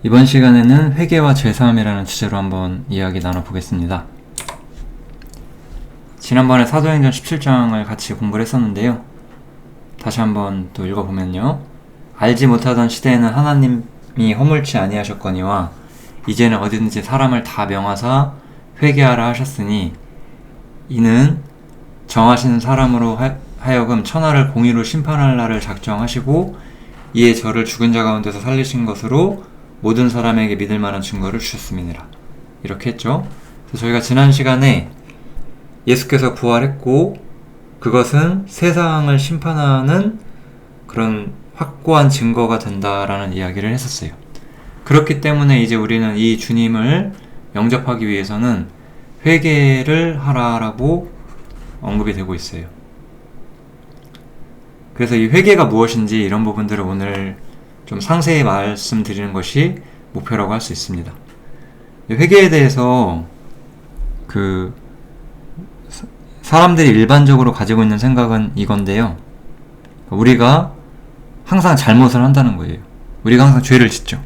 이번 시간에는 회개와 죄사함이라는 주제로 한번 이야기 나눠보겠습니다. 지난번에 사도행전 17장을 같이 공부를 했었는데요. 다시 한번 또 읽어보면요. 알지 못하던 시대에는 하나님이 허물치 아니하셨거니와 이제는 어디든지 사람을 다 명하사 회개하라 하셨으니 이는 정하신 사람으로 하여금 천하를 공의로 심판할 날을 작정하시고 이에 저를 죽은 자 가운데서 살리신 것으로 모든 사람에게 믿을 만한 증거를 주셨음이니라. 이렇게 했죠. 그래서 저희가 지난 시간에 예수께서 부활했고 그것은 세상을 심판하는 그런 확고한 증거가 된다라는 이야기를 했었어요. 그렇기 때문에 이제 우리는 이 주님을 영접하기 위해서는 회개를 하라라고 언급이 되고 있어요. 그래서 이 회개가 무엇인지 이런 부분들을 오늘 좀 상세히 말씀드리는 것이 목표라고 할 수 있습니다. 회개에 대해서 사람들이 일반적으로 가지고 있는 생각은 이건데요. 우리가 항상 잘못을 한다는 거예요. 우리가 항상 죄를 짓죠.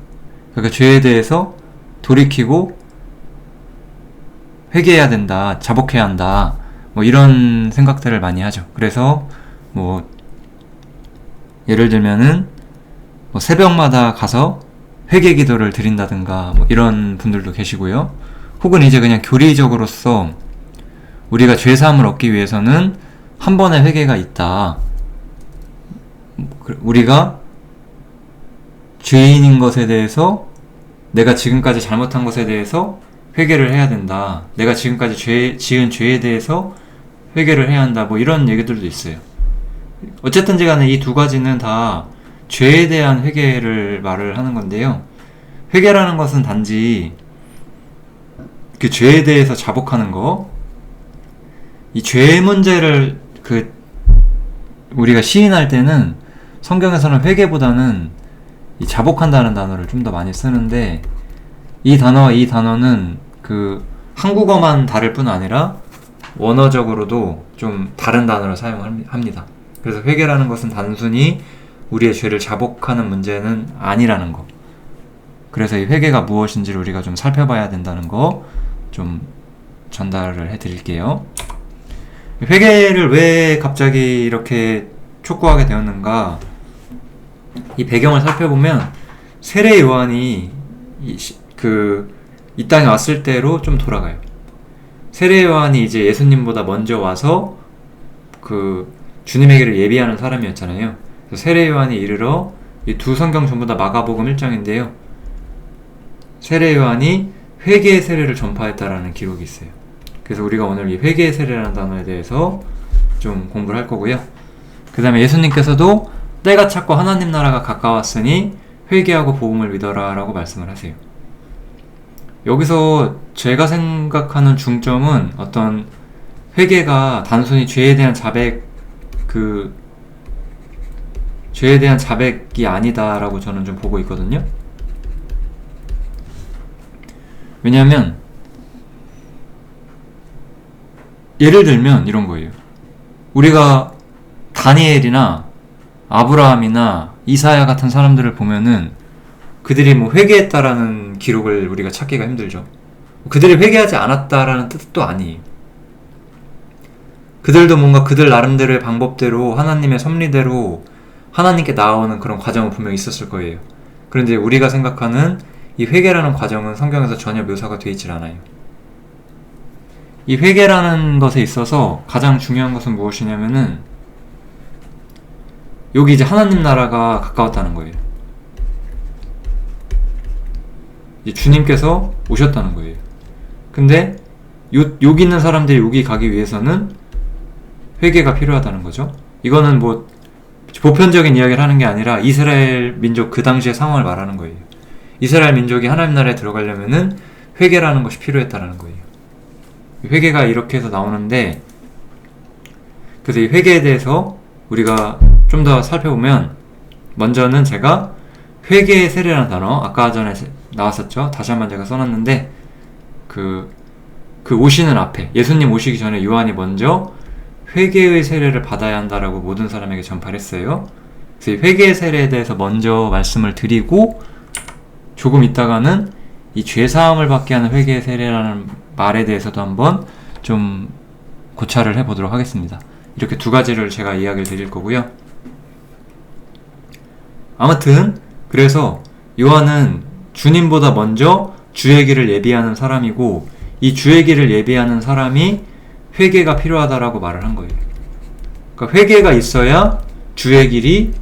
그러니까 죄에 대해서 돌이키고 회개해야 된다, 자복해야 한다, 이런 생각들을 많이 하죠. 그래서 예를 들면은 새벽마다 가서 회개 기도를 드린다든가 이런 분들도 계시고요. 혹은 이제 그냥 교리적으로서 우리가 죄사함을 얻기 위해서는 한 번의 회개가 있다. 우리가 죄인인 것에 대해서 내가 지금까지 잘못한 것에 대해서 회개를 해야 된다. 내가 지금까지 지은 죄에 대해서 회개를 해야 한다. 이런 얘기들도 있어요. 어쨌든지 간에 이 두 가지는 다 죄에 대한 회개를 말을 하는 건데요. 회개라는 것은 단지 그 죄에 대해서 자복하는 거, 이 죄의 문제를 우리가 시인할 때는 성경에서는 회개보다는 이 자복한다는 단어를 좀 더 많이 쓰는데 이 단어는 한국어만 다를 뿐 아니라 원어적으로도 좀 다른 단어를 사용합니다. 그래서 회개라는 것은 단순히 우리의 죄를 자복하는 문제는 아니라는 거. 그래서 이 회개가 무엇인지를 우리가 좀 살펴봐야 된다는 거 좀 전달을 해드릴게요. 회개를 왜 갑자기 이렇게 촉구하게 되었는가? 이 배경을 살펴보면 세례 요한이 이 땅에 왔을 때로 좀 돌아가요. 세례 요한이 이제 예수님보다 먼저 와서 주님에게를 예비하는 사람이었잖아요. 세례 요한이 이르러 이 두 성경 전부 다 마가복음 1장인데요. 세례 요한이 회개의 세례를 전파했다라는 기록이 있어요. 그래서 우리가 오늘 이 회개의 세례라는 단어에 대해서 좀 공부를 할 거고요. 그 다음에 예수님께서도 때가 찼고 하나님 나라가 가까웠으니 회개하고 복음을 믿어라 라고 말씀을 하세요. 여기서 제가 생각하는 중점은 어떤 회개가 단순히 죄에 대한 자백이 아니다라고 저는 좀 보고 있거든요. 왜냐하면 예를 들면 이런 거예요. 우리가 다니엘이나 아브라함이나 이사야 같은 사람들을 보면은 그들이 회개했다라는 기록을 우리가 찾기가 힘들죠. 그들이 회개하지 않았다라는 뜻도 아니에요. 그들도 뭔가 그들 나름대로의 방법대로 하나님의 섭리대로 하나님께 나아오는 그런 과정은 분명히 있었을 거예요. 그런데 우리가 생각하는 이 회개라는 과정은 성경에서 전혀 묘사가 되어 있질 않아요. 이 회개라는 것에 있어서 가장 중요한 것은 무엇이냐면은 여기 이제 하나님 나라가 가까웠다는 거예요. 이제 주님께서 오셨다는 거예요. 근데 여기 있는 사람들이 여기 가기 위해서는 회개가 필요하다는 거죠. 이거는 보편적인 이야기를 하는 게 아니라 이스라엘 민족 그 당시의 상황을 말하는 거예요. 이스라엘 민족이 하나님 나라에 들어가려면은 회개라는 것이 필요했다라는 거예요. 회개가 이렇게 해서 나오는데, 그래서 이 회개에 대해서 우리가 좀 더 살펴보면, 먼저는 제가 회개의 세례라는 단어, 아까 전에 나왔었죠. 다시 한번 제가 써놨는데, 오시는 앞에, 예수님 오시기 전에 요한이 먼저 회개의 세례를 받아야 한다라고 모든 사람에게 전파를 했어요. 그래서 이 회개의 세례에 대해서 먼저 말씀을 드리고 조금 있다가는 이 죄사함을 받게 하는 회개의 세례라는 말에 대해서도 한번 좀 고찰을 해보도록 하겠습니다. 이렇게 두 가지를 제가 이야기를 드릴 거고요. 아무튼 그래서 요한은 주님보다 먼저 주의 길을 예비하는 사람이고, 이 주의 길을 예비하는 사람이 회개가 필요하다라고 말을 한 거예요. 그러니까 회개가 있어야 주의 길이,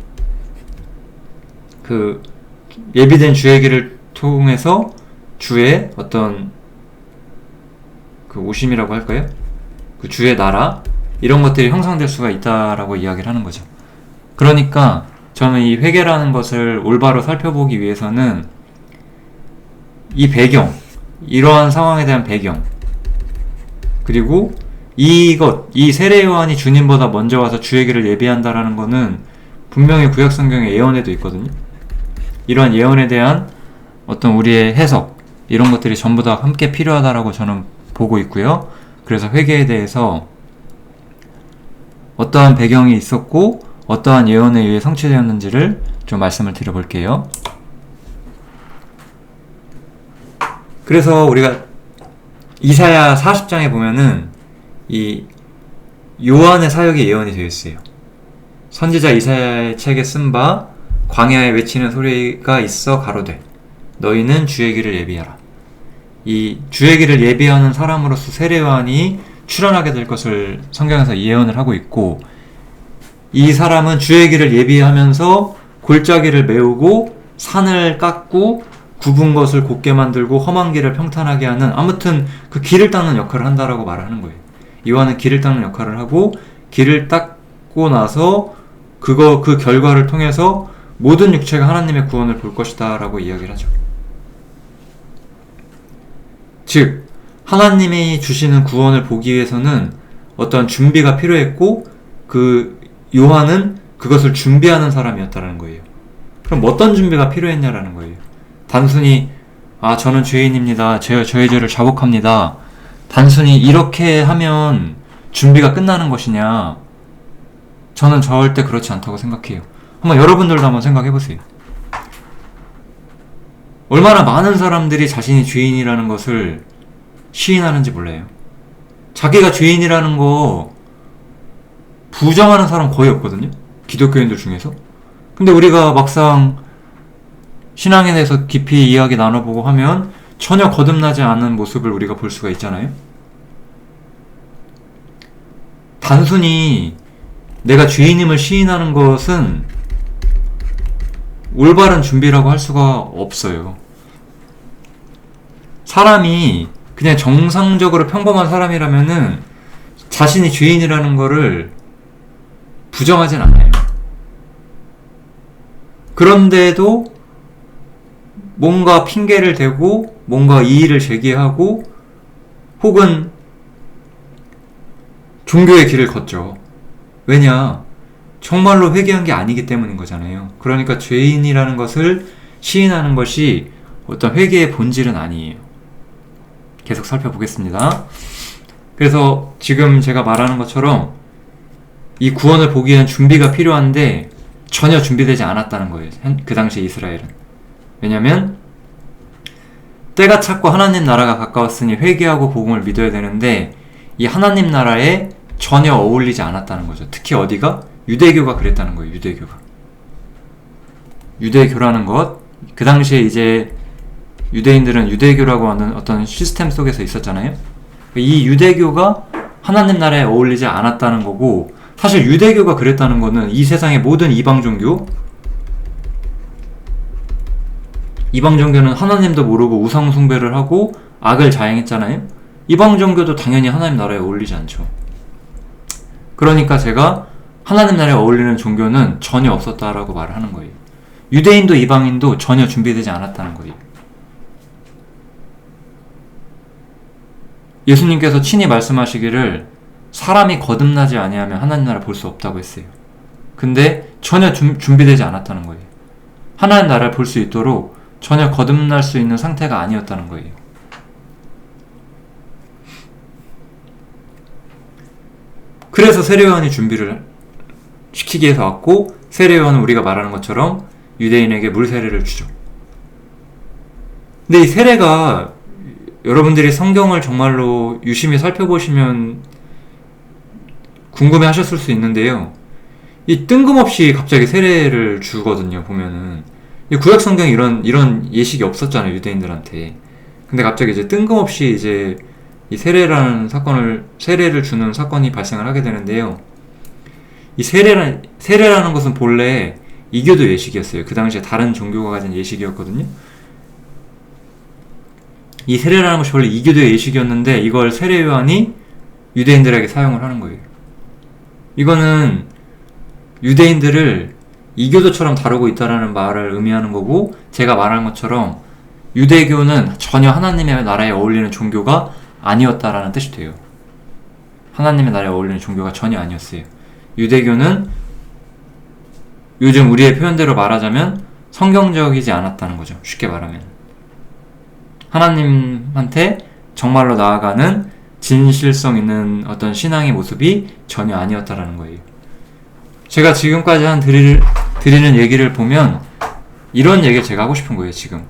그 예비된 주의 길을 통해서 주의 어떤 그 오심이라고 할까요? 그 주의 나라, 이런 것들이 형성될 수가 있다라고 이야기를 하는 거죠. 그러니까 저는 이 회개라는 것을 올바로 살펴보기 위해서는 이 배경, 이러한 상황에 대한 배경, 그리고 이 세례 요한이 주님보다 먼저 와서 주의 길을 예비한다라는 거는 분명히 구약 성경의 예언에도 있거든요. 이러한 예언에 대한 어떤 우리의 해석, 이런 것들이 전부 다 함께 필요하다라고 저는 보고 있고요. 그래서 회개에 대해서 어떠한 배경이 있었고 어떠한 예언에 의해 성취되었는지를 좀 말씀을 드려볼게요. 그래서 우리가 이사야 40장에 보면은 이 요한의 사역의 예언이 되어 있어요. 선지자 이사야의 책에 쓴 바 광야에 외치는 소리가 있어 가로되 너희는 주의 길을 예비하라. 이 주의 길을 예비하는 사람으로서 세례 요한이 출현하게 될 것을 성경에서 예언을 하고 있고, 이 사람은 주의 길을 예비하면서 골짜기를 메우고 산을 깎고 굽은 것을 곧게 만들고 험한 길을 평탄하게 하는, 아무튼 그 길을 닦는 역할을 한다라고 말을 하는 거예요. 요한은 길을 닦는 역할을 하고, 길을 닦고 나서 그 결과를 통해서 모든 육체가 하나님의 구원을 볼 것이다 라고 이야기를 하죠. 즉 하나님이 주시는 구원을 보기 위해서는 어떤 준비가 필요했고, 그 요한은 그것을 준비하는 사람이었다는 거예요. 그럼 어떤 준비가 필요했냐라는 거예요. 단순히 저는 죄인입니다, 저의 죄를 자복합니다, 단순히 이렇게 하면 준비가 끝나는 것이냐? 저는 절대 그렇지 않다고 생각해요. 한번 여러분들도 한번 생각해 보세요. 얼마나 많은 사람들이 자신이 죄인이라는 것을 시인하는지 몰라요. 자기가 죄인이라는 거 부정하는 사람 거의 없거든요, 기독교인들 중에서. 근데 우리가 막상 신앙에 대해서 깊이 이야기 나눠보고 하면 전혀 거듭나지 않은 모습을 우리가 볼 수가 있잖아요. 단순히 내가 죄인임을 시인하는 것은 올바른 준비라고 할 수가 없어요. 사람이 그냥 정상적으로 평범한 사람이라면은 자신이 죄인이라는 거를 부정하진 않아요. 그런데도 뭔가 핑계를 대고 뭔가 이의를 제기하고 혹은 종교의 길을 걷죠. 왜냐? 정말로 회개한 게 아니기 때문인 거잖아요. 그러니까 죄인이라는 것을 시인하는 것이 어떤 회개의 본질은 아니에요. 계속 살펴보겠습니다. 그래서 지금 제가 말하는 것처럼 이 구원을 보기 위한 준비가 필요한데 전혀 준비되지 않았다는 거예요, 그 당시 이스라엘은. 왜냐면 때가 찼고 하나님 나라가 가까웠으니 회개하고 복음을 믿어야 되는데 이 하나님 나라에 전혀 어울리지 않았다는 거죠. 특히 어디가? 유대교가 그랬다는 거예요. 유대교라는 것, 그 당시에 이제 유대인들은 유대교라고 하는 어떤 시스템 속에서 있었잖아요. 이 유대교가 하나님 나라에 어울리지 않았다는 거고, 사실 유대교가 그랬다는 거는 이 세상의 모든 이방 종교는 하나님도 모르고 우상 숭배를 하고 악을 자행했잖아요. 이방 종교도 당연히 하나님 나라에 어울리지 않죠. 그러니까 제가 하나님 나라에 어울리는 종교는 전혀 없었다라고 말을 하는 거예요. 유대인도 이방인도 전혀 준비되지 않았다는 거예요. 예수님께서 친히 말씀하시기를 사람이 거듭나지 아니하면 하나님 나라 볼 수 없다고 했어요. 근데 전혀 준비되지 않았다는 거예요. 하나님 나라를 볼 수 있도록 전혀 거듭날 수 있는 상태가 아니었다는 거예요. 그래서 세례요한이 준비를 시키기 위해서 왔고, 세례요한은 우리가 말하는 것처럼 유대인에게 물 세례를 주죠. 근데 이 세례가 여러분들이 성경을 정말로 유심히 살펴보시면 궁금해 하셨을 수 있는데요. 이 뜬금없이 갑자기 세례를 주거든요, 보면은. 이 구약 성경에 이런 예식이 없었잖아요, 유대인들한테. 근데 갑자기 이제 뜬금없이 이제 이 세례를 주는 사건이 발생을 하게 되는데요. 이 세례라는 것은 본래 이교도 예식이었어요. 그 당시에 다른 종교가 가진 예식이었거든요. 이 세례라는 것이 원래 이교도의 예식이었는데 이걸 세례요한이 유대인들에게 사용을 하는 거예요. 이거는 유대인들을 이교도처럼 다루고 있다라는 말을 의미하는 거고, 제가 말한 것처럼 유대교는 전혀 하나님의 나라에 어울리는 종교가 아니었다라는 뜻이 돼요. 하나님의 나라에 어울리는 종교가 전혀 아니었어요. 유대교는 요즘 우리의 표현대로 말하자면 성경적이지 않았다는 거죠. 쉽게 말하면 하나님한테 정말로 나아가는 진실성 있는 어떤 신앙의 모습이 전혀 아니었다라는 거예요. 제가 지금까지 드리는 얘기를 보면 이런 얘기를 제가 하고 싶은 거예요. 지금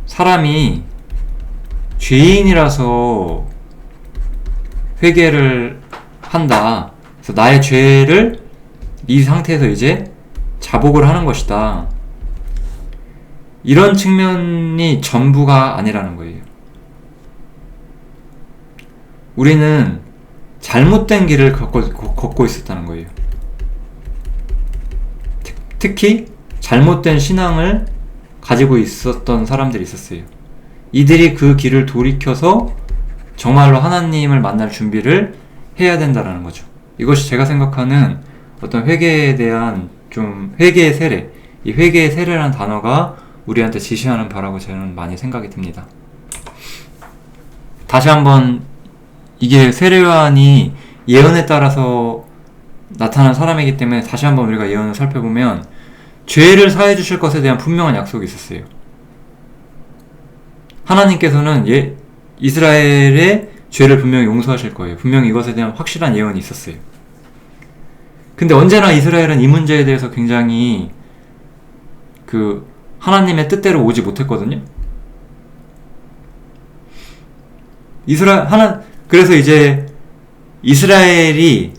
사람이 죄인이라서 회개를 한다. 그래서 나의 죄를 이 상태에서 이제 자복을 하는 것이다. 이런 측면이 전부가 아니라는 거예요. 우리는 잘못된 길을 걷고 있었다는 거예요. 특히 잘못된 신앙을 가지고 있었던 사람들이 있었어요. 이들이 그 길을 돌이켜서 정말로 하나님을 만날 준비를 해야 된다는 거죠. 이것이 제가 생각하는 어떤 회개에 대한 회개의 세례, 이 회개의 세례라는 단어가 우리한테 지시하는 바라고 저는 많이 생각이 듭니다. 다시 한번 이게 세례요한이 예언에 따라서 나타난 사람이기 때문에 다시 한번 우리가 예언을 살펴보면 죄를 사해 주실 것에 대한 분명한 약속이 있었어요. 하나님께서는 이스라엘의 죄를 분명히 용서하실 거예요. 분명히 이것에 대한 확실한 예언이 있었어요. 근데 언제나 이스라엘은 이 문제에 대해서 굉장히 하나님의 뜻대로 오지 못했거든요. 그래서 이제 이스라엘이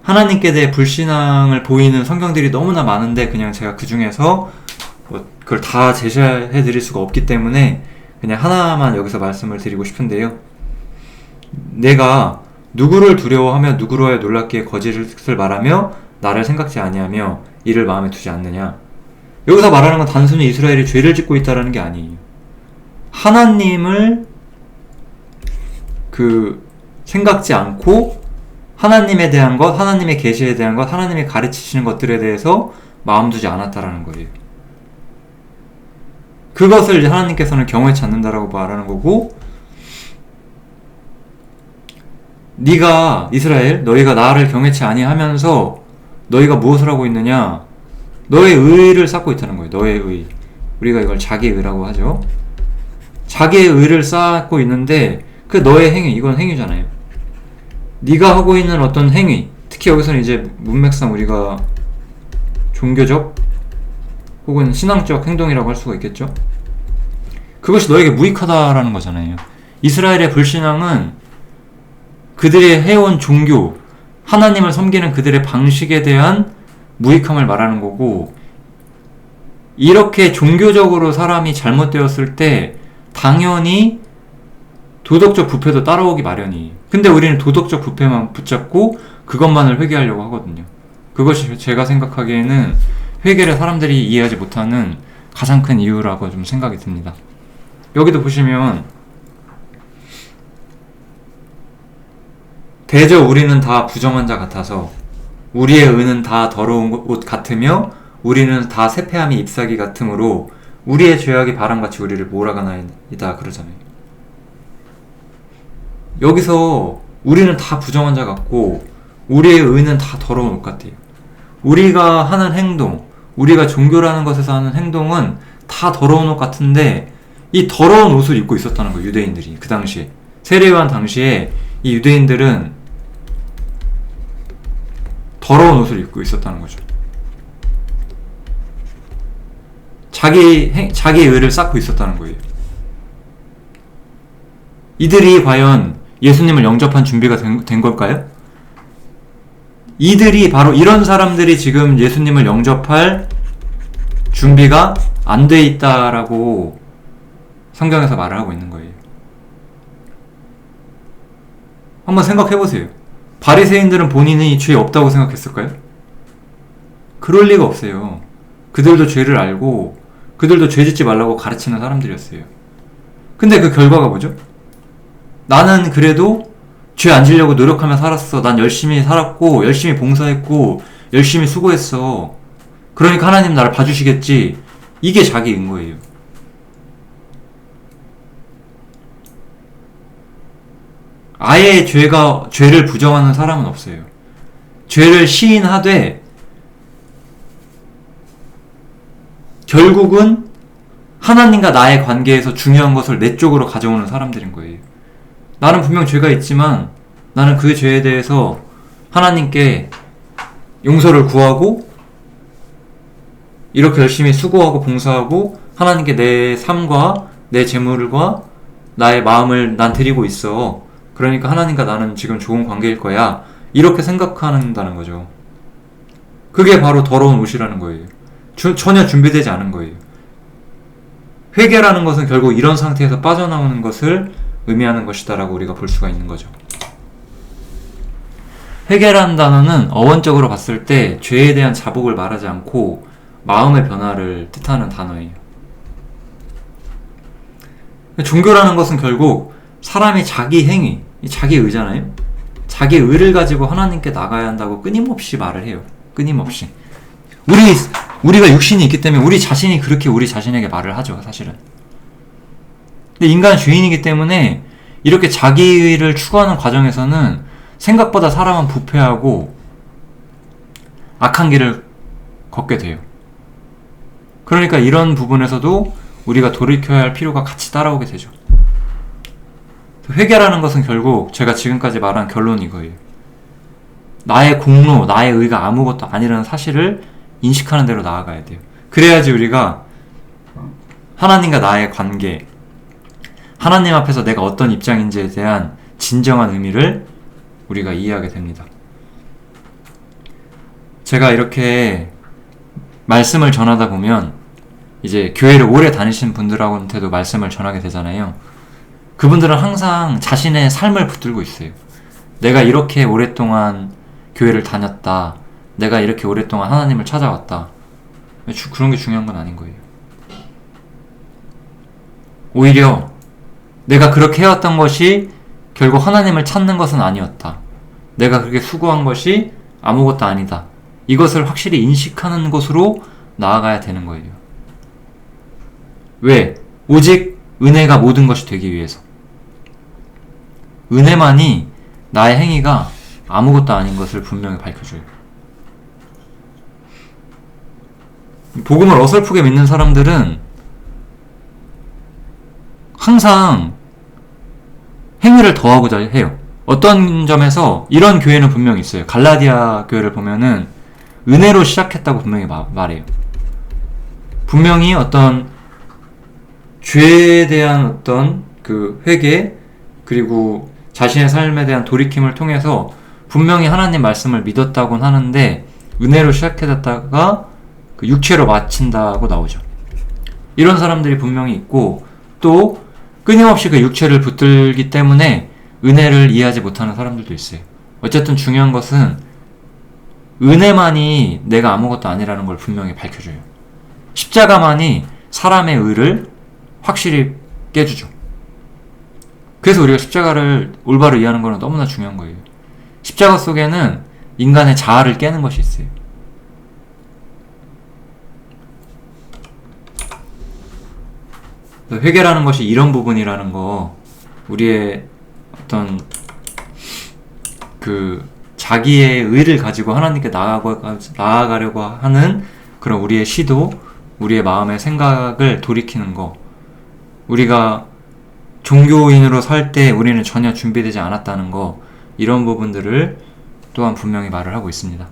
하나님께 대해 불신앙을 보이는 성경들이 너무나 많은데 그냥 제가 그 중에서 그걸 다 제시해 드릴 수가 없기 때문에 그냥 하나만 여기서 말씀을 드리고 싶은데요. 내가 누구를 두려워하며 누구로야 놀랍게 거짓을 말하며 나를 생각지 아니하며 이를 마음에 두지 않느냐. 여기서 말하는 건 단순히 이스라엘이 죄를 짓고 있다라는 게 아니에요. 하나님을 생각지 않고 하나님에 대한 것, 하나님의 계시에 대한 것, 하나님이 가르치시는 것들에 대해서 마음 두지 않았다라는 거예요. 그것을 이제 하나님께서는 경외치 않는다라고 말하는 거고, 이스라엘, 너희가 나를 경외치 아니하면서 너희가 무엇을 하고 있느냐? 너의 의를 쌓고 있다는 거예요. 너의 의. 우리가 이걸 자기의 의라고 하죠. 자기의 의를 쌓고 있는데 그 너의 행위, 이건 행위잖아요. 네가 하고 있는 어떤 행위, 특히 여기서는 이제 문맥상 우리가 종교적 혹은 신앙적 행동이라고 할 수가 있겠죠. 그것이 너에게 무익하다라는 거잖아요. 이스라엘의 불신앙은 그들이 해온 종교, 하나님을 섬기는 그들의 방식에 대한 무익함을 말하는 거고, 이렇게 종교적으로 사람이 잘못되었을 때 당연히 도덕적 부패도 따라오기 마련이에요. 근데 우리는 도덕적 부패만 붙잡고 그것만을 회개하려고 하거든요. 그것이 제가 생각하기에는 회개를 사람들이 이해하지 못하는 가장 큰 이유라고 좀 생각이 듭니다. 여기도 보시면 대저 우리는 다 부정한 자 같아서 우리의 의는 다 더러운 옷 같으며 우리는 다 세폐함이 잎사귀 같으므로 우리의 죄악이 바람같이 우리를 몰아가나이다 그러잖아요. 여기서 우리는 다 부정한 자 같고 우리의 의는 다 더러운 옷 같아요. 우리가 하는 행동, 우리가 종교라는 것에서 하는 행동은 다 더러운 옷 같은데 이 더러운 옷을 입고 있었다는 거예요. 유대인들이 그 당시에, 세례요한 당시에 이 유대인들은 더러운 옷을 입고 있었다는 거죠. 자기의 의를 쌓고 있었다는 거예요. 이들이 과연 예수님을 영접한 준비가 된 걸까요? 이들이 바로 이런 사람들이 지금 예수님을 영접할 준비가 안 돼 있다라고 성경에서 말을 하고 있는 거예요. 한번 생각해 보세요. 바리새인들은 본인이 죄 없다고 생각했을까요? 그럴 리가 없어요. 그들도 죄를 알고 그들도 죄 짓지 말라고 가르치는 사람들이었어요. 근데 그 결과가 뭐죠? 나는 그래도 죄 안 지려고 노력하며 살았어. 난 열심히 살았고 열심히 봉사했고 열심히 수고했어. 그러니까 하나님 나를 봐주시겠지. 이게 자기인 거예요. 아예 죄를 부정하는 사람은 없어요. 죄를 시인하되 결국은 하나님과 나의 관계에서 중요한 것을 내 쪽으로 가져오는 사람들인 거예요. 나는 분명 죄가 있지만 나는 그 죄에 대해서 하나님께 용서를 구하고 이렇게 열심히 수고하고 봉사하고 하나님께 내 삶과 내 재물과 나의 마음을 난 드리고 있어. 그러니까 하나님과 나는 지금 좋은 관계일 거야. 이렇게 생각한다는 거죠. 그게 바로 더러운 옷이라는 거예요. 전혀 준비되지 않은 거예요. 회개라는 것은 결국 이런 상태에서 빠져나오는 것을 의미하는 것이다라고 우리가 볼 수가 있는 거죠. 회개라는 단어는 어원적으로 봤을 때 죄에 대한 자복을 말하지 않고 마음의 변화를 뜻하는 단어예요. 종교라는 것은 결국 사람이 자기 행위, 자기 의잖아요. 자기 의를 가지고 하나님께 나가야 한다고 끊임없이 말을 해요. 끊임없이. 우리가 육신이 있기 때문에 우리 자신이 그렇게 우리 자신에게 말을 하죠, 사실은. 근데 인간은 죄인이기 때문에 이렇게 자기를 추구하는 과정에서는 생각보다 사람은 부패하고 악한 길을 걷게 돼요. 그러니까 이런 부분에서도 우리가 돌이켜야 할 필요가 같이 따라오게 되죠. 회개라는 것은 결국 제가 지금까지 말한 결론이 이거예요. 나의 공로, 나의 의가 아무것도 아니라는 사실을 인식하는 대로 나아가야 돼요. 그래야지 우리가 하나님과 나의 관계, 하나님 앞에서 내가 어떤 입장인지에 대한 진정한 의미를 우리가 이해하게 됩니다. 제가 이렇게 말씀을 전하다 보면 이제 교회를 오래 다니신 분들한테도 말씀을 전하게 되잖아요. 그분들은 항상 자신의 삶을 붙들고 있어요. 내가 이렇게 오랫동안 교회를 다녔다. 내가 이렇게 오랫동안 하나님을 찾아왔다. 그런 게 중요한 건 아닌 거예요. 오히려 내가 그렇게 해왔던 것이 결국 하나님을 찾는 것은 아니었다. 내가 그렇게 수고한 것이 아무것도 아니다. 이것을 확실히 인식하는 것으로 나아가야 되는 거예요. 왜? 오직 은혜가 모든 것이 되기 위해서. 은혜만이 나의 행위가 아무것도 아닌 것을 분명히 밝혀줘요. 복음을 어설프게 믿는 사람들은 항상 행위를 더하고자 해요. 어떤 점에서 이런 교회는 분명히 있어요. 갈라디아 교회를 보면은 은혜로 시작했다고 분명히 말해요. 분명히 어떤 죄에 대한 어떤 그 회개 그리고 자신의 삶에 대한 돌이킴을 통해서 분명히 하나님 말씀을 믿었다고는 하는데 은혜로 시작했다가 그 육체로 마친다고 나오죠. 이런 사람들이 분명히 있고 또 끊임없이 그 육체를 붙들기 때문에 은혜를 이해하지 못하는 사람들도 있어요. 어쨌든 중요한 것은 은혜만이 내가 아무것도 아니라는 걸 분명히 밝혀줘요. 십자가만이 사람의 의를 확실히 깨주죠. 그래서 우리가 십자가를 올바로 이해하는 것은 너무나 중요한 거예요. 십자가 속에는 인간의 자아를 깨는 것이 있어요. 회개라는 것이 이런 부분이라는 거, 우리의 어떤 그 자기의 의를 가지고 하나님께 나아가려고 하는 그런 우리의 시도, 우리의 마음의 생각을 돌이키는 거, 우리가 종교인으로 살 때 우리는 전혀 준비되지 않았다는 거, 이런 부분들을 또한 분명히 말을 하고 있습니다.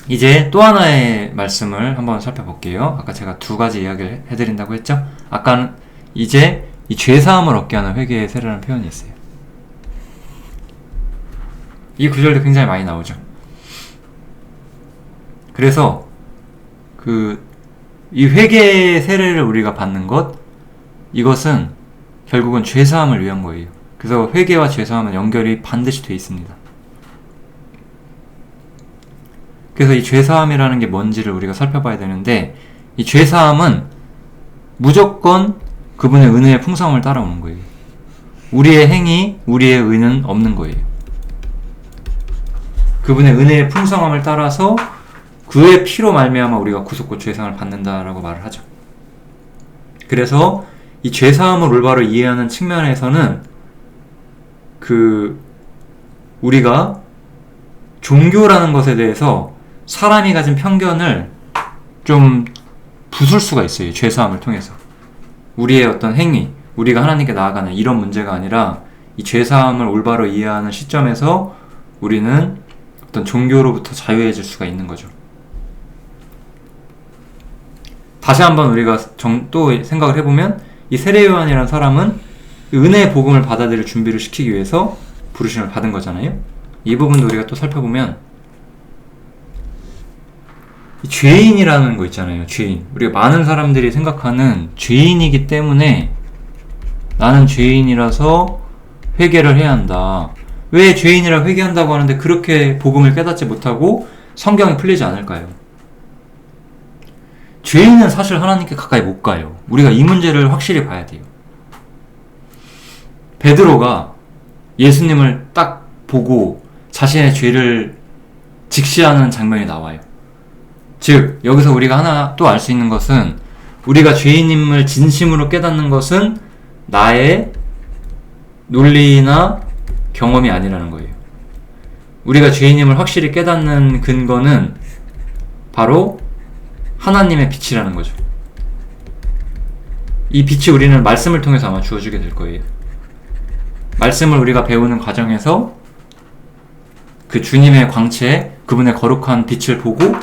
이제 또 하나의 말씀을 한번 살펴볼게요. 아까 제가 두 가지 이야기를 해드린다고 했죠? 아까는 이제 이 죄사함을 얻게 하는 회개의 세례라는 표현이 있어요. 이 구절도 굉장히 많이 나오죠. 그래서 이 회개의 세례를 우리가 받는 것, 이것은 결국은 죄사함을 위한 거예요. 그래서 회개와 죄사함은 연결이 반드시 돼 있습니다. 그래서 이 죄사함이라는 게 뭔지를 우리가 살펴봐야 되는데, 이 죄사함은 무조건 그분의 은혜의 풍성함을 따라오는 거예요. 우리의 행위, 우리의 의는 없는 거예요. 그분의 은혜의 풍성함을 따라서 그의 피로 말미암아 우리가 구속과 죄사함을 받는다라고 말을 하죠. 그래서 이 죄사함을 올바로 이해하는 측면에서는 우리가 종교라는 것에 대해서 사람이 가진 편견을 좀 부술 수가 있어요. 죄사함을 통해서. 우리의 어떤 행위, 우리가 하나님께 나아가는 이런 문제가 아니라 이 죄사함을 올바로 이해하는 시점에서 우리는 어떤 종교로부터 자유해질 수가 있는 거죠. 다시 한번 우리가 또 생각을 해보면 이 세례 요한이라는 사람은 은혜의 복음을 받아들일 준비를 시키기 위해서 부르심을 받은 거잖아요. 이 부분도 우리가 또 살펴보면 이 죄인이라는 거 있잖아요. 죄인. 우리가 많은 사람들이 생각하는 죄인이기 때문에 나는 죄인이라서 회개를 해야 한다. 왜 죄인이라 회개한다고 하는데 그렇게 복음을 깨닫지 못하고 성경이 풀리지 않을까요? 죄인은 사실 하나님께 가까이 못 가요. 우리가 이 문제를 확실히 봐야 돼요. 베드로가 예수님을 딱 보고 자신의 죄를 직시하는 장면이 나와요. 즉, 여기서 우리가 하나 또 알 수 있는 것은 우리가 죄인임을 진심으로 깨닫는 것은 나의 논리나 경험이 아니라는 거예요. 우리가 죄인임을 확실히 깨닫는 근거는 바로 하나님의 빛이라는 거죠. 이 빛이 우리는 말씀을 통해서 아마 주어지게 될 거예요. 말씀을 우리가 배우는 과정에서 그 주님의 광채, 그분의 거룩한 빛을 보고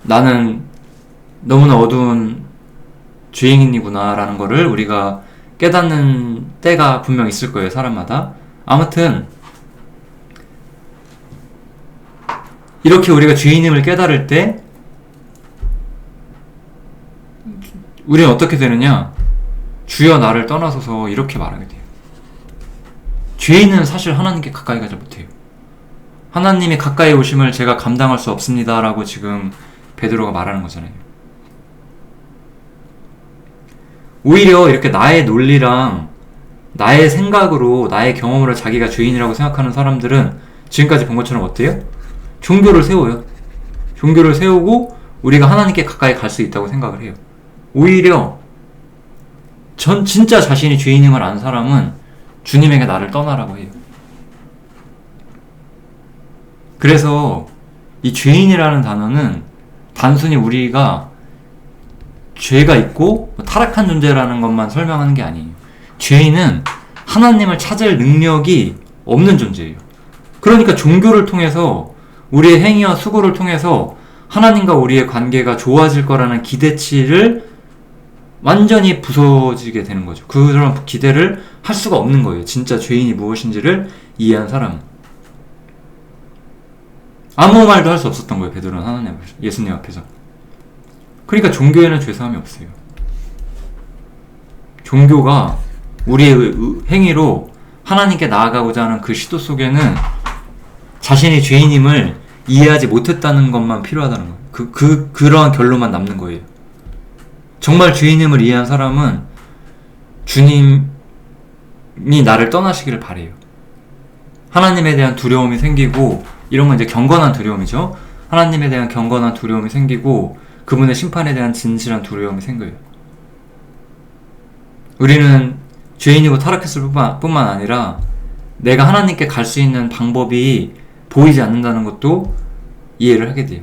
나는 너무나 어두운 죄인이구나 라는 거를 우리가 깨닫는 때가 분명 있을 거예요. 사람마다. 아무튼 이렇게 우리가 죄인임을 깨달을 때 우리는 어떻게 되느냐? 주여 나를 떠나소서 이렇게 말하게 돼요. 죄인은 사실 하나님께 가까이 가지 못해요. 하나님이 가까이 오심을 제가 감당할 수 없습니다 라고 지금 베드로가 말하는 거잖아요. 오히려 이렇게 나의 논리랑 나의 생각으로 나의 경험으로 자기가 죄인이라고 생각하는 사람들은 지금까지 본 것처럼 어때요? 종교를 세워요. 종교를 세우고 우리가 하나님께 가까이 갈 수 있다고 생각을 해요. 오히려 진짜 자신이 죄인임을 아는 사람은 주님에게 나를 떠나라고 해요. 그래서 이 죄인이라는 단어는 단순히 우리가 죄가 있고 타락한 존재라는 것만 설명하는 게 아니에요. 죄인은 하나님을 찾을 능력이 없는 존재예요. 그러니까 종교를 통해서 우리의 행위와 수고를 통해서 하나님과 우리의 관계가 좋아질 거라는 기대치를 완전히 부서지게 되는 거죠. 그런 기대를 할 수가 없는 거예요. 진짜 죄인이 무엇인지를 이해한 사람은. 아무 말도 할 수 없었던 거예요. 베드로는 하나님 앞에서, 예수님 앞에서. 그러니까 종교에는 죄사함이 없어요. 종교가 우리의 행위로 하나님께 나아가고자 하는 그 시도 속에는 자신이 죄인임을 이해하지 못했다는 것만 필요하다는 거예요. 그러한 결론만 남는 거예요. 정말 죄인임을 이해한 사람은 주님이 나를 떠나시기를 바래요. 하나님에 대한 두려움이 생기고, 이런 건 이제 경건한 두려움이죠. 하나님에 대한 경건한 두려움이 생기고 그분의 심판에 대한 진실한 두려움이 생겨요. 우리는 죄인이고 타락했을 뿐만 아니라 내가 하나님께 갈 수 있는 방법이 보이지 않는다는 것도 이해를 하게 돼요.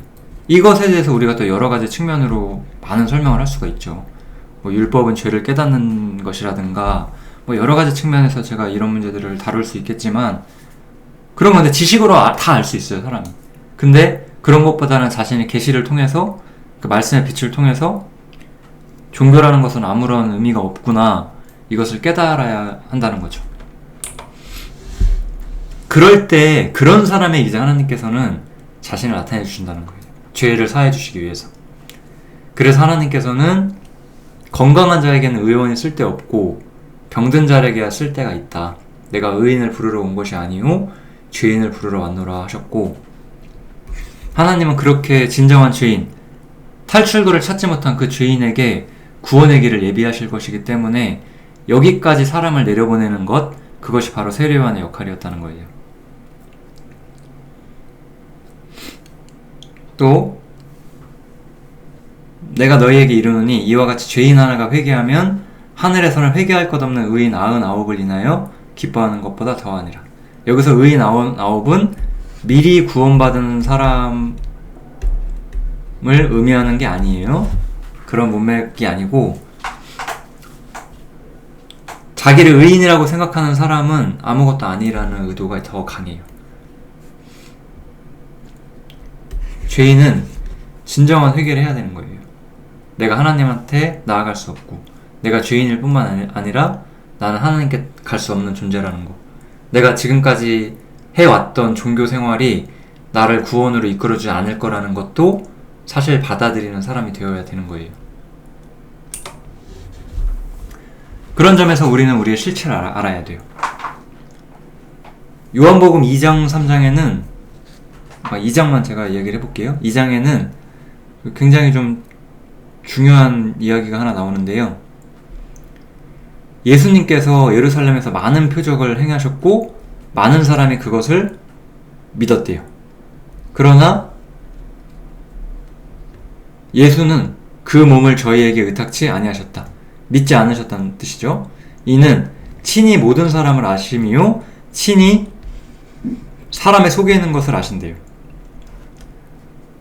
이것에 대해서 우리가 또 여러 가지 측면으로 많은 설명을 할 수가 있죠. 율법은 죄를 깨닫는 것이라든가 여러 가지 측면에서 제가 이런 문제들을 다룰 수 있겠지만, 그런 건데 지식으로 다 알 수 있어요, 사람이. 근데 그런 것보다는 자신의 계시를 통해서, 그 말씀의 빛을 통해서 종교라는 것은 아무런 의미가 없구나, 이것을 깨달아야 한다는 거죠. 그럴 때 그런 사람에게 이제 하나님께서는 자신을 나타내 주신다는 거예요. 죄를 사해 주시기 위해서. 그래서 하나님께서는 건강한 자에게는 의원이 쓸데없고 병든 자에게야 쓸데가 있다. 내가 의인을 부르러 온 것이 아니오 죄인을 부르러 왔노라 하셨고, 하나님은 그렇게 진정한 죄인, 탈출구를 찾지 못한 그 죄인에게 구원의 길을 예비하실 것이기 때문에 여기까지 사람을 내려보내는 것, 그것이 바로 세례요한의 역할이었다는 거예요. 또 내가 너희에게 이르노니 이와 같이 죄인 하나가 회개하면 하늘에서는 회개할 것 없는 의인 99을 인하여 기뻐하는 것보다 더하니라. 여기서 의인 99은 미리 구원받은 사람을 의미하는 게 아니에요. 그런 문맥이 아니고, 자기를 의인이라고 생각하는 사람은 아무것도 아니라는 의도가 더 강해요. 죄인은 진정한 회개를 해야 되는 거예요. 내가 하나님한테 나아갈 수 없고, 내가 죄인일 뿐만 아니라 나는 하나님께 갈 수 없는 존재라는 거. 내가 지금까지 해왔던 종교 생활이 나를 구원으로 이끌어주지 않을 거라는 것도 사실 받아들이는 사람이 되어야 되는 거예요. 그런 점에서 우리는 우리의 실체를 알아야 돼요. 요한복음 2장 3장에는 2장만 제가 이야기를 해볼게요. 2장에는 굉장히 좀 중요한 이야기가 하나 나오는데요. 예수님께서 예루살렘에서 많은 표적을 행하셨고 많은 사람이 그것을 믿었대요. 그러나 예수는 그 몸을 저희에게 의탁치 아니하셨다. 믿지 않으셨다는 뜻이죠. 이는 친히 모든 사람을 아심이요 친히 사람의 속에 있는 것을 아신대요.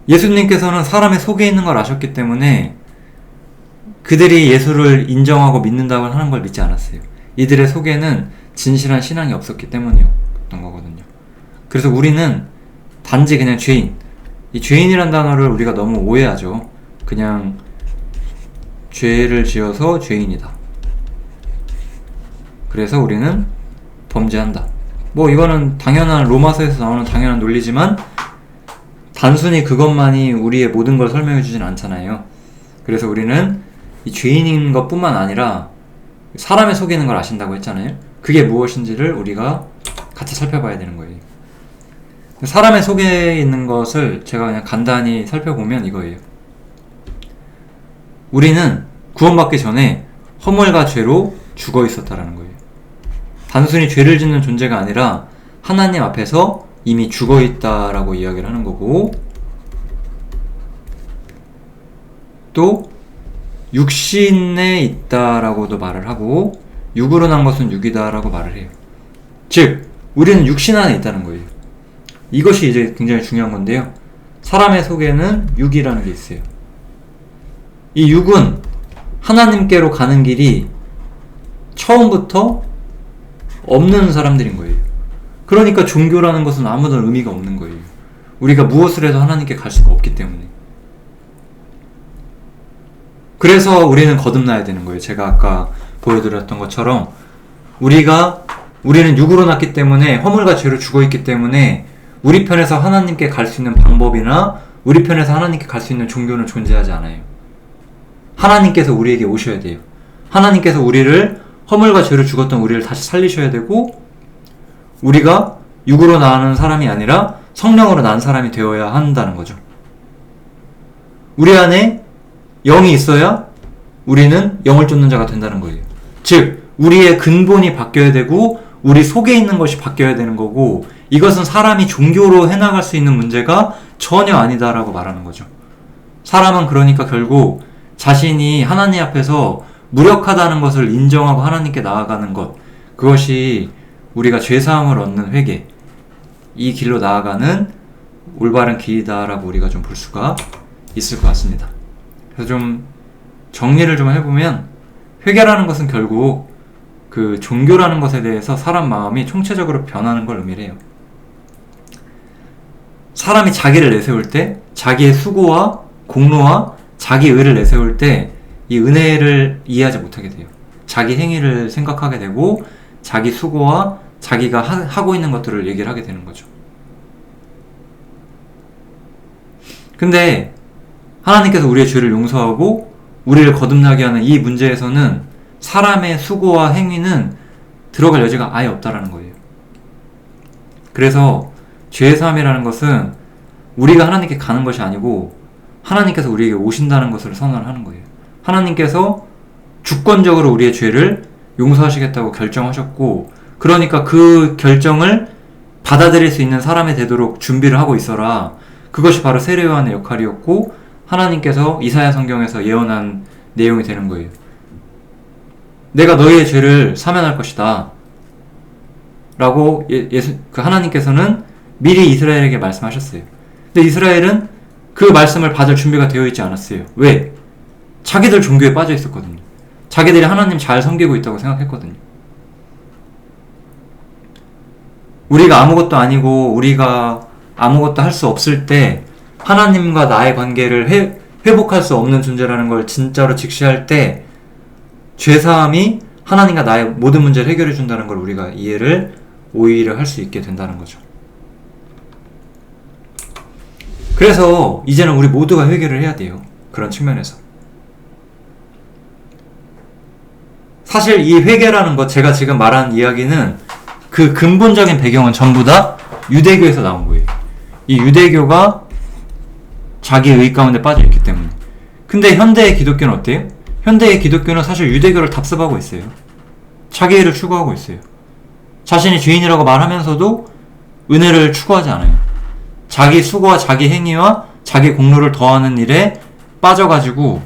예수님께서는 사람의 속에 있는 걸 아셨기 때문에 그들이 예수를 인정하고 믿는다고 하는 걸 믿지 않았어요. 이들의 속에는 진실한 신앙이 없었기 때문이었던 거거든요. 그래서 우리는 단지 그냥 죄인, 이 죄인이란 단어를 우리가 너무 오해하죠. 그냥 죄를 지어서 죄인이다. 그래서 우리는 범죄한다. 이거는 당연한, 로마서에서 나오는 당연한 논리지만 단순히 그것만이 우리의 모든 걸 설명해 주진 않잖아요. 그래서 우리는 이 죄인인 것 뿐만 아니라 사람의 속에 있는 걸 아신다고 했잖아요. 그게 무엇인지를 우리가 같이 살펴봐야 되는 거예요. 사람의 속에 있는 것을 제가 그냥 간단히 살펴보면 이거예요. 우리는 구원받기 전에 허물과 죄로 죽어 있었다라는 거예요. 단순히 죄를 짓는 존재가 아니라 하나님 앞에서 이미 죽어 있다라고 이야기를 하는 거고, 또 육신에 있다라고도 말을 하고 육으로 난 것은 육이다라고 말을 해요. 즉 우리는 육신 안에 있다는 거예요. 이것이 이제 굉장히 중요한 건데요. 사람의 속에는 육이라는 게 있어요. 이 육은 하나님께로 가는 길이 처음부터 없는 사람들인 거예요. 그러니까 종교라는 것은 아무런 의미가 없는 거예요. 우리가 무엇을 해도 하나님께 갈 수가 없기 때문에. 그래서 우리는 거듭나야 되는 거예요. 제가 아까 보여드렸던 것처럼 우리는 육으로 났기 때문에 허물과 죄로 죽어있기 때문에 우리 편에서 하나님께 갈 수 있는 방법이나 우리 편에서 하나님께 갈 수 있는 종교는 존재하지 않아요. 하나님께서 우리에게 오셔야 돼요. 하나님께서 우리를, 허물과 죄로 죽었던 우리를 다시 살리셔야 되고, 우리가 육으로 나는 사람이 아니라 성령으로 난 사람이 되어야 한다는 거죠. 우리 안에 영이 있어야 우리는 영을 쫓는 자가 된다는 거예요. 즉 우리의 근본이 바뀌어야 되고 우리 속에 있는 것이 바뀌어야 되는 거고, 이것은 사람이 종교로 해나갈 수 있는 문제가 전혀 아니다라고 말하는 거죠. 사람은 그러니까 결국 자신이 하나님 앞에서 무력하다는 것을 인정하고 하나님께 나아가는 것, 그것이 우리가 죄사함을 얻는 회개, 이 길로 나아가는 올바른 길이다라고 우리가 좀 볼 수가 있을 것 같습니다. 그래서 좀 정리를 좀 해보면, 회개라는 것은 결국 그 종교라는 것에 대해서 사람 마음이 총체적으로 변하는 걸 의미해요. 사람이 자기를 내세울 때, 자기의 수고와 공로와 자기 의를 내세울 때 이 은혜를 이해하지 못하게 돼요. 자기 행위를 생각하게 되고 자기 수고와 자기가 하고 있는 것들을 얘기를 하게 되는 거죠. 근데 하나님께서 우리의 죄를 용서하고 우리를 거듭나게 하는 이 문제에서는 사람의 수고와 행위는 들어갈 여지가 아예 없다라는 거예요. 그래서 죄사함이라는 것은 우리가 하나님께 가는 것이 아니고 하나님께서 우리에게 오신다는 것을 선언을 하는 거예요. 하나님께서 주권적으로 우리의 죄를 용서하시겠다고 결정하셨고, 그러니까 그 결정을 받아들일 수 있는 사람이 되도록 준비를 하고 있어라. 그것이 바로 세례요한의 역할이었고 하나님께서 이사야 성경에서 예언한 내용이 되는 거예요. 내가 너희의 죄를 사면할 것이다 라고 그 하나님께서는 미리 이스라엘에게 말씀하셨어요. 근데 이스라엘은 그 말씀을 받을 준비가 되어 있지 않았어요. 왜? 자기들 종교에 빠져 있었거든요. 자기들이 하나님 잘 섬기고 있다고 생각했거든요. 우리가 아무것도 아니고 우리가 아무것도 할 수 없을 때 하나님과 나의 관계를 회복할 수 없는 존재라는 걸 진짜로 직시할 때 죄사함이 하나님과 나의 모든 문제를 해결해 준다는 걸 우리가 이해를 오히려 할 수 있게 된다는 거죠. 그래서 이제는 우리 모두가 회개를 해야 돼요. 그런 측면에서. 사실 이 회개라는 것, 제가 지금 말한 이야기는 그 근본적인 배경은 전부 다 유대교에서 나온 거예요. 이 유대교가 자기의 의 가운데 빠져 있기 때문에. 근데 현대의 기독교는 어때요? 현대의 기독교는 사실 유대교를 답습하고 있어요. 자기의를 추구하고 있어요. 자신이 죄인이라고 말하면서도 은혜를 추구하지 않아요. 자기 수고와 자기 행위와 자기 공로를 더하는 일에 빠져가지고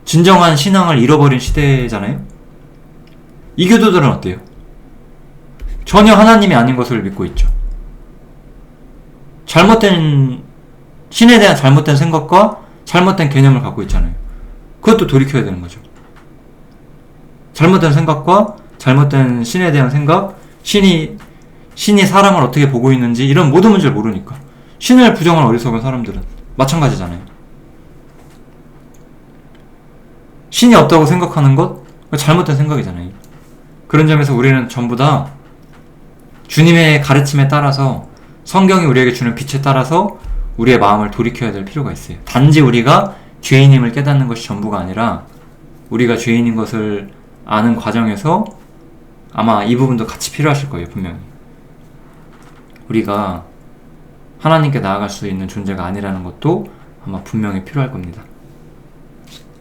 진정한 신앙을 잃어버린 시대잖아요. 이 교도들은 어때요? 전혀 하나님이 아닌 것을 믿고 있죠. 잘못된 신에 대한 잘못된 생각과 잘못된 개념을 갖고 있잖아요. 그것도 돌이켜야 되는 거죠. 잘못된 생각과 잘못된 신에 대한 생각, 신이 사람을 어떻게 보고 있는지 이런 모든 문제를 모르니까. 신을 부정한 어리석은 사람들은 마찬가지잖아요. 신이 없다고 생각하는 것? 잘못된 생각이잖아요. 그런 점에서 우리는 전부 다 주님의 가르침에 따라서, 성경이 우리에게 주는 빛에 따라서 우리의 마음을 돌이켜야 될 필요가 있어요. 단지 우리가 죄인임을 깨닫는 것이 전부가 아니라 우리가 죄인인 것을 아는 과정에서 아마 이 부분도 같이 필요하실 거예요. 분명히 우리가 하나님께 나아갈 수 있는 존재가 아니라는 것도 아마 분명히 필요할 겁니다.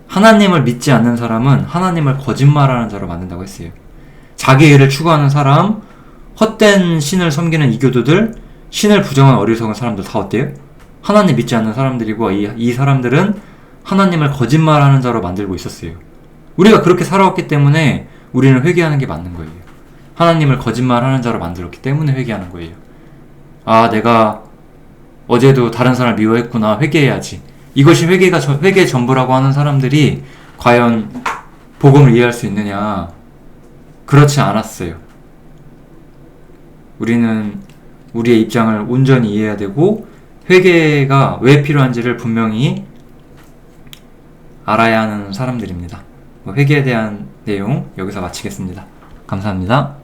하나님을 믿지 않는 사람은 하나님을 거짓말하는 자로 만든다고 했어요. 자기 의를 추구하는 사람, 헛된 신을 섬기는 이교도들, 신을 부정한 어리석은 사람들 다 어때요? 하나님 믿지 않는 사람들이고, 이 사람들은 하나님을 거짓말하는 자로 만들고 있었어요. 우리가 그렇게 살아왔기 때문에 우리는 회개하는 게 맞는 거예요. 하나님을 거짓말하는 자로 만들었기 때문에 회개하는 거예요. 아, 내가 어제도 다른 사람을 미워했구나, 회개해야지. 이것이 회개의 전부라고 하는 사람들이 과연 복음을 이해할 수 있느냐? 그렇지 않았어요. 우리는 우리의 입장을 온전히 이해해야 되고, 회개가 왜 필요한지를 분명히 알아야 하는 사람들입니다. 회개에 대한 내용 여기서 마치겠습니다. 감사합니다.